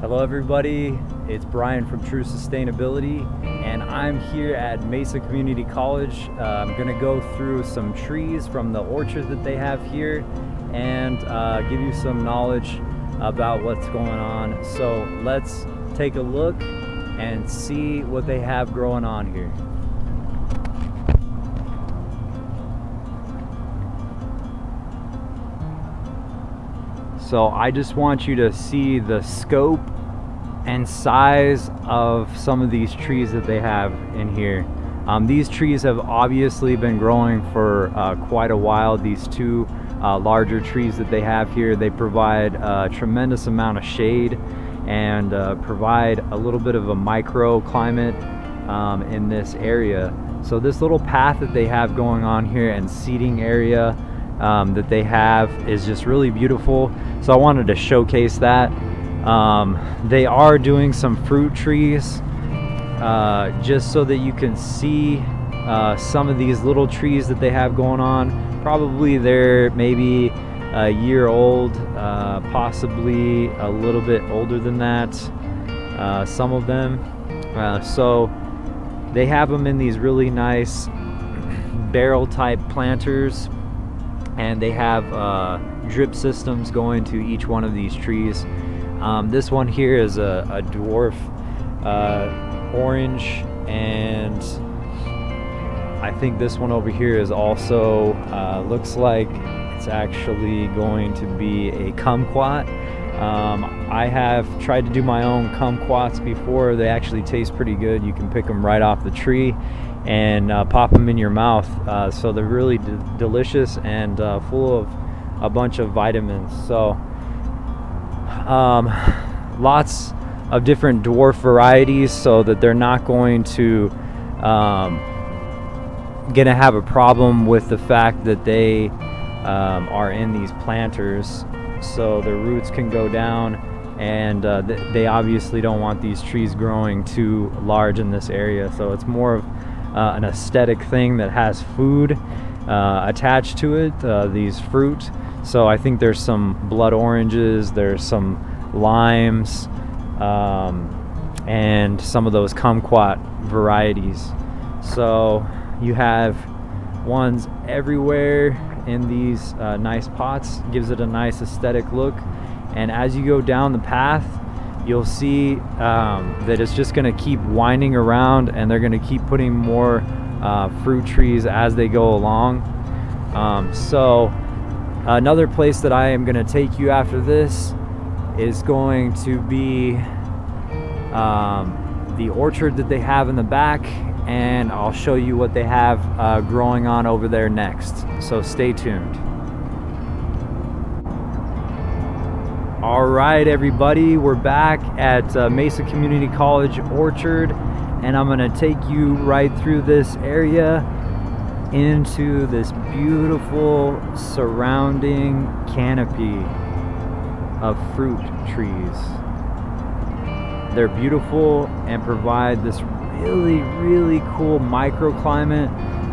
Hello everybody, it's Brian from True Sustainability, and I'm here at Mesa Community College. I'm going to go through some trees from the orchard that they have here and give you some knowledge about what's going on. So let's take a look and see what they have growing on here. So I just want you to see the scope and size of some of these trees that they have in here. These trees have obviously been growing for quite a while. These two larger trees that they have here, they provide a tremendous amount of shade and provide a little bit of a microclimate in this area. So this little path that they have going on here and seating area that they have is just really beautiful. So I wanted to showcase that. They are doing some fruit trees just so that you can see some of these little trees that they have going on. Probably they're maybe a year old, possibly a little bit older than that, some of them. So they have them in these really nice barrel type planters, and they have drip systems going to each one of these trees. This one here is a dwarf orange, and I think this one over here is also looks like it's actually going to be a kumquat. I have tried to do my own kumquats before. They actually taste pretty good. You can pick them right off the tree and pop them in your mouth. So they're really delicious and full of a bunch of vitamins. So lots of different dwarf varieties, so that they're not going to gonna have a problem with the fact that they are in these planters, so their roots can go down, and they obviously don't want these trees growing too large in this area. So it's more of an aesthetic thing that has food attached to it, these fruit. So I think there's some blood oranges, there's some limes, and some of those kumquat varieties. So you have ones everywhere in these nice pots. Gives it a nice aesthetic look, and as you go down the path, you'll see that it's just going to keep winding around, and they're going to keep putting more fruit trees as they go along. So another place that I am going to take you after this is going to be the orchard that they have in the back, and I'll show you what they have growing on over there next. So stay tuned. All right, everybody, we're back at Mesa Community College Orchard, and I'm gonna take you right through this area into this beautiful surrounding canopy of fruit trees. They're beautiful and provide this really cool microclimate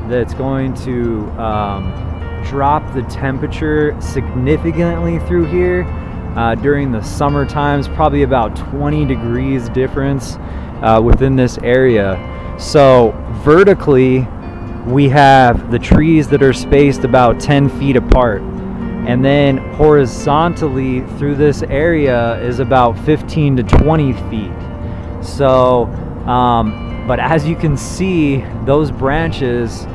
that's going to drop the temperature significantly through here. During the summer times, probably about 20 degrees difference within this area. So vertically, we have the trees that are spaced about 10 feet apart, and then horizontally through this area is about 15 to 20 feet. So but as you can see, those branches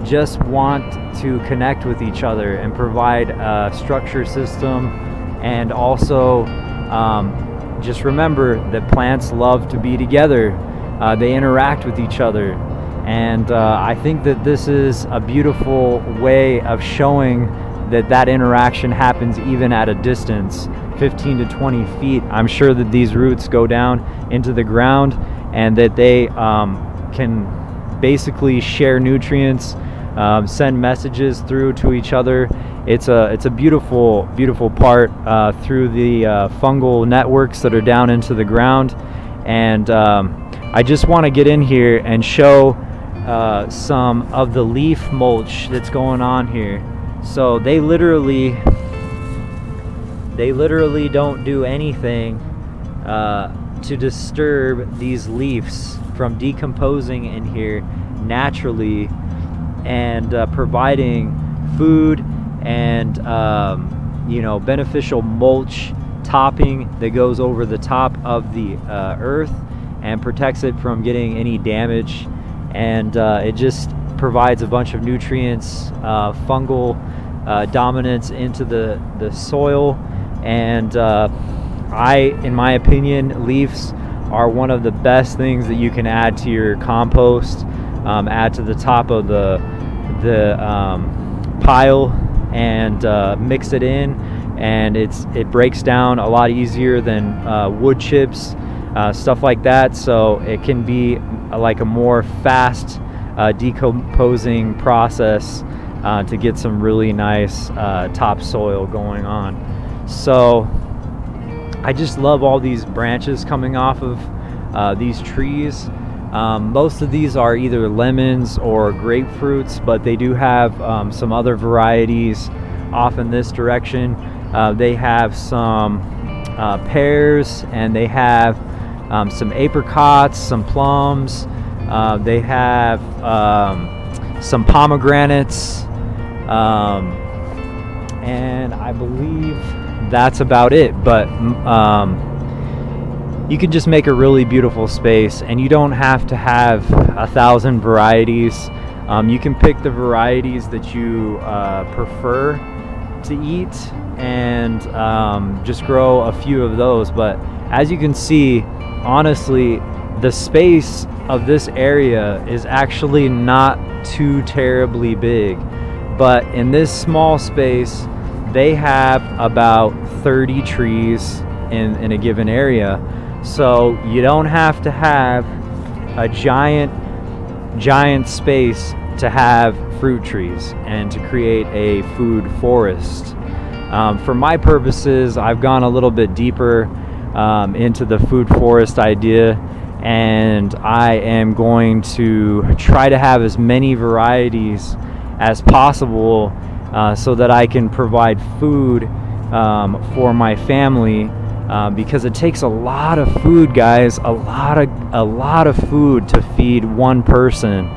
just want to connect with each other and provide a structure system. And also just remember that plants love to be together. They interact with each other, and I think that this is a beautiful way of showing that that interaction happens even at a distance, 15 to 20 feet. I'm sure that these roots go down into the ground, and that they can basically share nutrients, send messages through to each other. It's a beautiful part through the fungal networks that are down into the ground. And I just want to get in here and show some of the leaf mulch that's going on here. So they literally don't do anything to disturb these leaves from decomposing in here naturally, and providing food and you know, beneficial mulch topping that goes over the top of the earth and protects it from getting any damage. And it just provides a bunch of nutrients, fungal dominance into the soil. And in my opinion, leaves are one of the best things that you can add to your compost, add to the top of the pile, and mix it in, and it breaks down a lot easier than wood chips, stuff like that. So it can be like a more fast decomposing process to get some really nice topsoil going on. So I just love all these branches coming off of these trees. Most of these are either lemons or grapefruits, but they do have some other varieties off in this direction. They have some pears, and they have some apricots, some plums. They have some pomegranates, and I believe that's about it. But you can just make a really beautiful space, and you don't have to have 1,000 varieties. You can pick the varieties that you prefer to eat, and just grow a few of those. But as you can see, honestly, the space of this area is actually not too terribly big, but in this small space they have about 30 trees in a given area. So you don't have to have a giant space to have fruit trees and to create a food forest. For my purposes, I've gone a little bit deeper into the food forest idea, and I am going to try to have as many varieties as possible so that I can provide food for my family, because it takes a lot of food, guys, a lot of food to feed one person.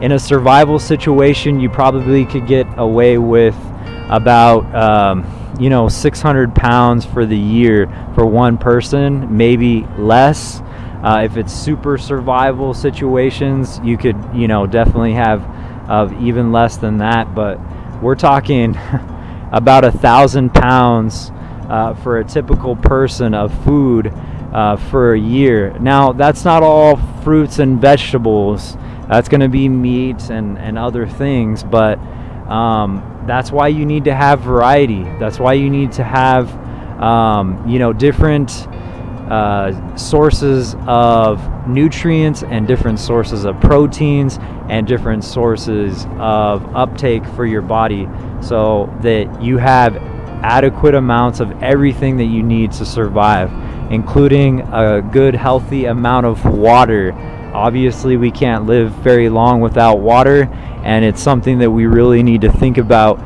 In a survival situation, you probably could get away with about you know, 600 pounds for the year for one person, maybe less. If it's super survival situations, you could, you know, definitely have even less than that. But we're talking about 1,000 pounds for a typical person of food for a year. Now, that's not all fruits and vegetables. That's going to be meat and other things, but that's why you need to have variety. That's why you need to have you know, different sources of nutrients and different sources of proteins and different sources of uptake for your body, so that you have adequate amounts of everything that you need to survive, including a good healthy amount of water. Obviously, we can't live very long without water, and it's something that we really need to think about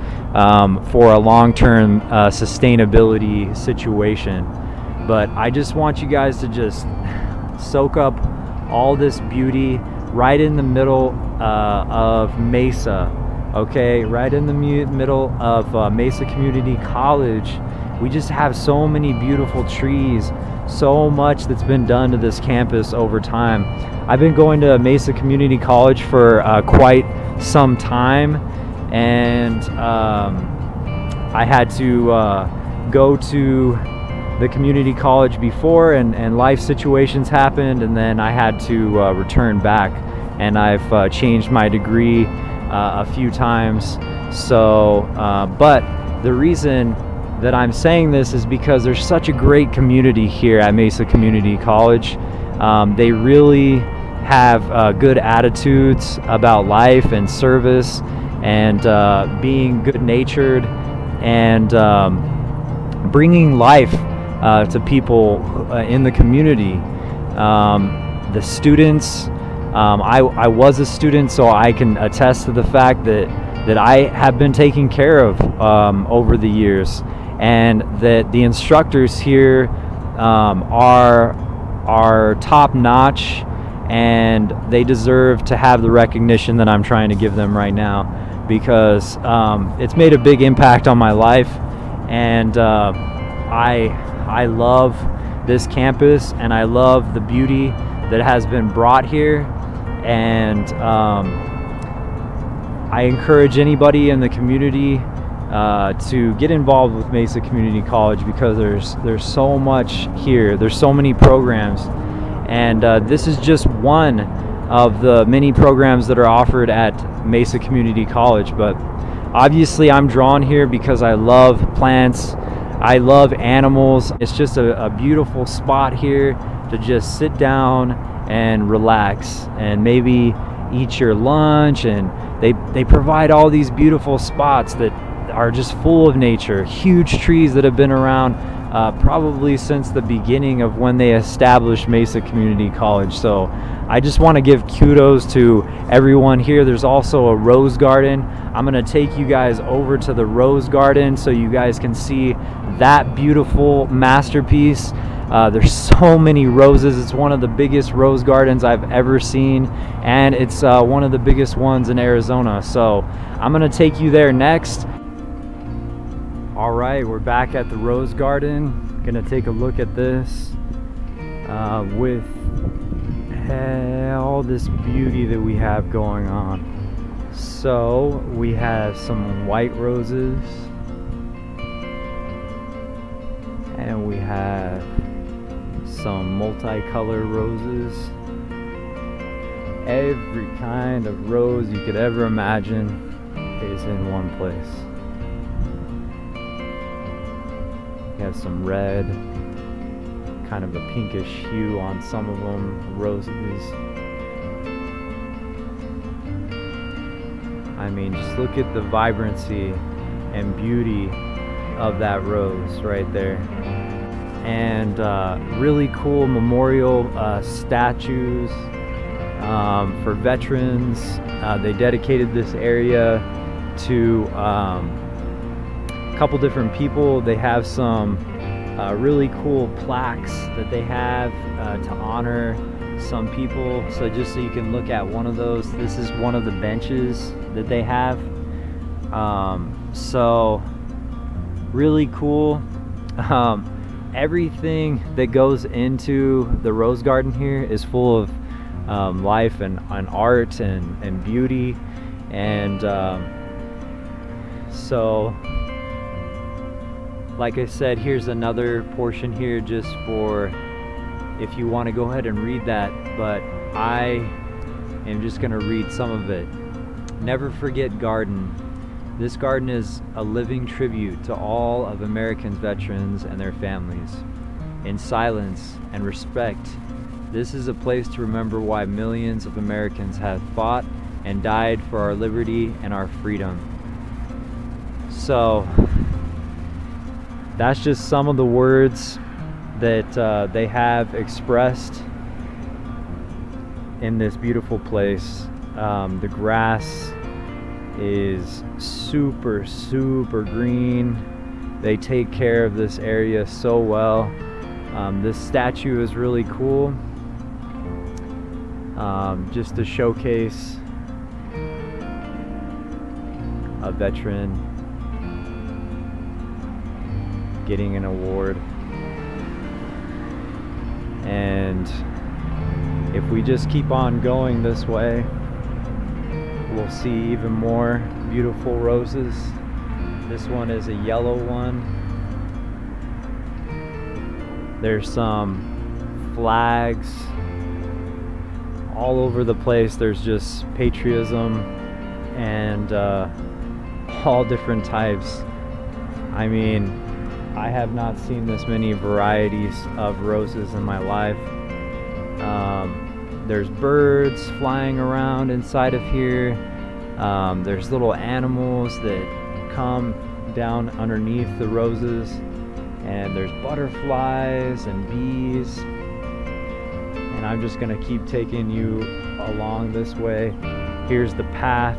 for a long-term sustainability situation. But I just want you guys to just soak up all this beauty right in the middle of Mesa, okay? Right in the middle of Mesa Community College. We just have so many beautiful trees, so much that's been done to this campus over time. I've been going to Mesa Community College for quite some time, and I had to go to the community college before, and life situations happened, and then I had to return back, and I've changed my degree a few times. So but the reason that I'm saying this is because there's such a great community here at Mesa Community College. They really have good attitudes about life and service, and being good-natured, and bringing life to people in the community. The students, I was a student, so I can attest to the fact that I have been taken care of over the years, and that the instructors here are top notch, and they deserve to have the recognition that I'm trying to give them right now, because it's made a big impact on my life, and I love this campus, and I love the beauty that has been brought here, and I encourage anybody in the community to get involved with Mesa Community College, because there's so much here. There's so many programs, and this is just one of the many programs that are offered at Mesa Community College. But obviously I'm drawn here because I love plants, I love animals. It's just a beautiful spot here to just sit down and relax and maybe eat your lunch, and they provide all these beautiful spots that are just full of nature, huge trees that have been around probably since the beginning of when they established Mesa Community College. So I just want to give kudos to everyone here. There's also a rose garden. I'm going to take you guys over to the rose garden so you guys can see that beautiful masterpiece. There's so many roses. It's one of the biggest rose gardens I've ever seen, and it's one of the biggest ones in Arizona. So I'm going to take you there next. All right, we're back at the rose garden. Gonna take a look at this with all this beauty that we have going on. So we have some white roses, and we have some multicolored roses. Every kind of rose you could ever imagine is in one place. We have some red, kind of a pinkish hue on some of them, roses. I mean, just look at the vibrancy and beauty of that rose right there. And really cool memorial statues for veterans. They dedicated this area to couple different people. They have some really cool plaques that they have to honor some people. So just so you can look at one of those, this is one of the benches that they have. So really cool. Everything that goes into the rose garden here is full of life and art and beauty, and so like I said, here's another portion here just for if you want to go ahead and read that, but I am just going to read some of it. Never forget garden. This garden is a living tribute to all of Americans' veterans and their families. In silence and respect, this is a place to remember why millions of Americans have fought and died for our liberty and our freedom. So that's just some of the words that they have expressed in this beautiful place. The grass is super green. They take care of this area so well. This statue is really cool, just to showcase a veteran getting an award. And if we just keep on going this way, we'll see even more beautiful roses. This one is a yellow one. There's some flags all over the place. There's just patriotism and all different types. I mean, I have not seen this many varieties of roses in my life. There's birds flying around inside of here. There's little animals that come down underneath the roses, and there's butterflies and bees. And I'm just gonna keep taking you along this way. Here's the path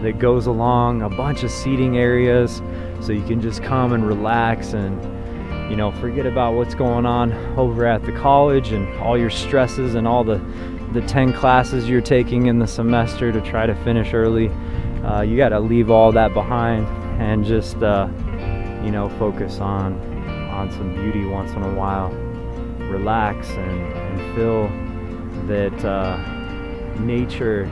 that goes along a bunch of seating areas, so you can just come and relax and you know, forget about what's going on over at the college and all your stresses and all the 10 classes you're taking in the semester to try to finish early. You got to leave all that behind and just you know, focus on some beauty once in a while. Relax and feel that nature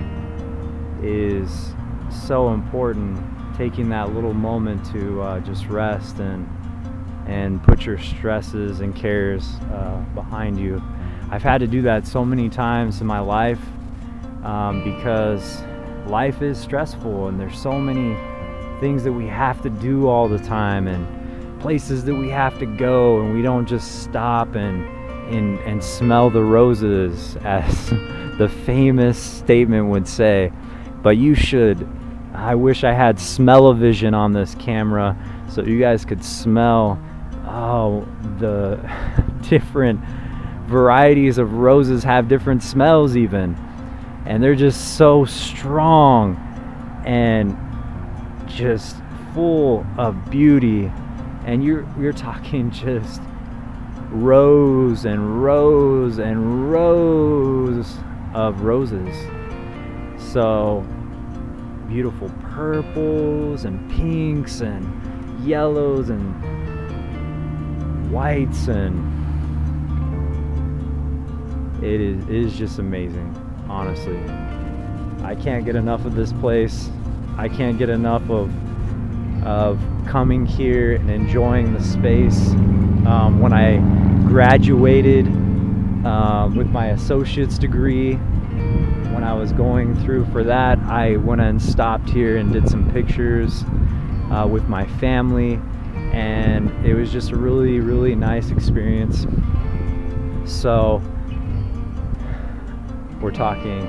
is so important. Taking that little moment to just rest and put your stresses and cares behind you. I've had to do that so many times in my life because life is stressful and there's so many things that we have to do all the time and places that we have to go, and we don't just stop and smell the roses, as the famous statement would say. But you should. I wish I had smell-o-vision on this camera so you guys could smell the different varieties of roses have different smells even, and they're just so strong and just full of beauty. And you're talking just rows and rows and rows of roses. So beautiful purples and pinks and yellows and whites, and it is just amazing. Honestly, I can't get enough of this place. I can't get enough of coming here and enjoying the space. When I graduated with my associate's degree, when I was going through for that, I went and stopped here and did some pictures with my family, and it was just a really, really nice experience. So we're talking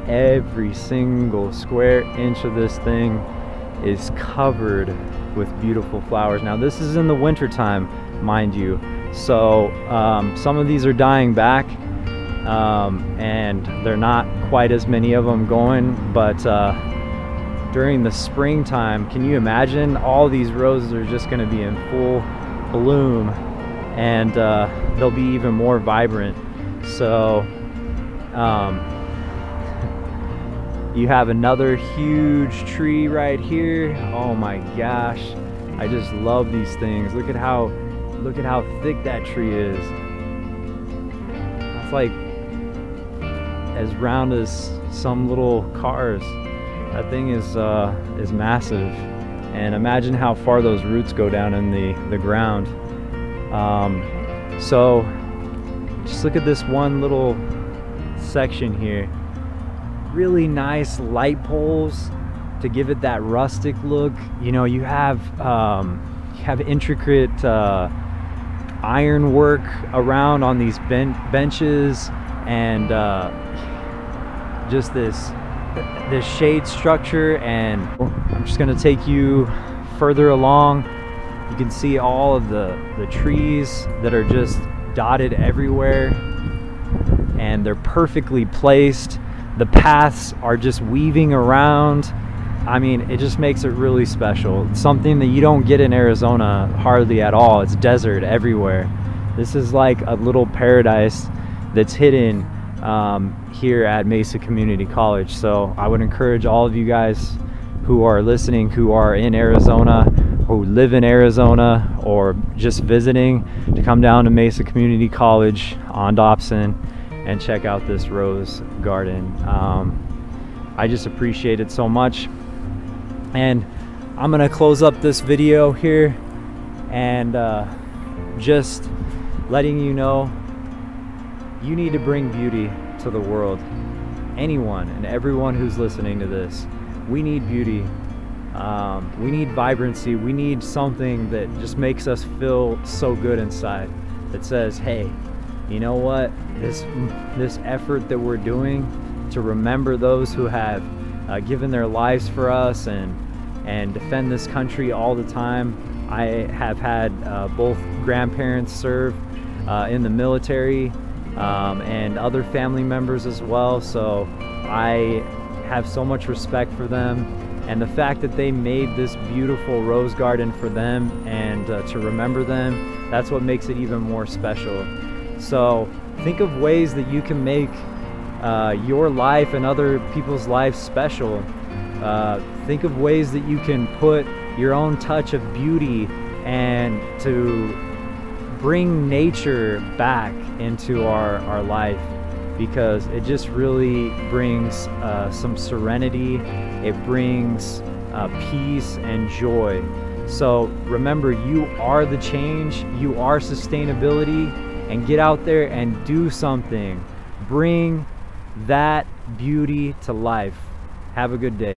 every single square inch of this thing is covered with beautiful flowers. Now this is in the winter time, mind you, so some of these are dying back, and they're not quite as many of them going, but during the springtime, can you imagine? All these roses are just going to be in full bloom, and they'll be even more vibrant. So you have another huge tree right here. Oh my gosh, I just love these things. Look at how thick that tree is. It's like as round as some little cars. That thing is massive, and imagine how far those roots go down in the ground. So just look at this one little section here. Really nice light poles to give it that rustic look. You know, you have intricate iron work around on these benches, and just this shade structure. And I'm just gonna take you further along. You can see all of the trees that are just dotted everywhere, and they're perfectly placed. The paths are just weaving around. I mean, it just makes it really special. It's something that you don't get in Arizona hardly at all. It's desert everywhere. This is like a little paradise that's hidden here at Mesa Community College. So I would encourage all of you guys who are listening, who are in Arizona, who live in Arizona, or just visiting, to come down to Mesa Community College on Dobson and check out this rose garden. I just appreciate it so much. And I'm gonna close up this video here and just letting you know, you need to bring beauty to the world. Anyone and everyone who's listening to this, we need beauty. We need vibrancy. We need something that just makes us feel so good inside, that says, hey, you know what, this effort that we're doing to remember those who have given their lives for us and defend this country all the time. I have had both grandparents serve in the military, and other family members as well, so I have so much respect for them, And the fact that they made this beautiful rose garden for them and to remember them, that's what makes it even more special. So think of ways that you can make your life and other people's lives special. Think of ways that you can put your own touch of beauty and to bring nature back into our life, because it just really brings some serenity. It brings peace and joy. So remember, you are the change, you are sustainability, and get out there and do something. Bring that beauty to life. Have a good day.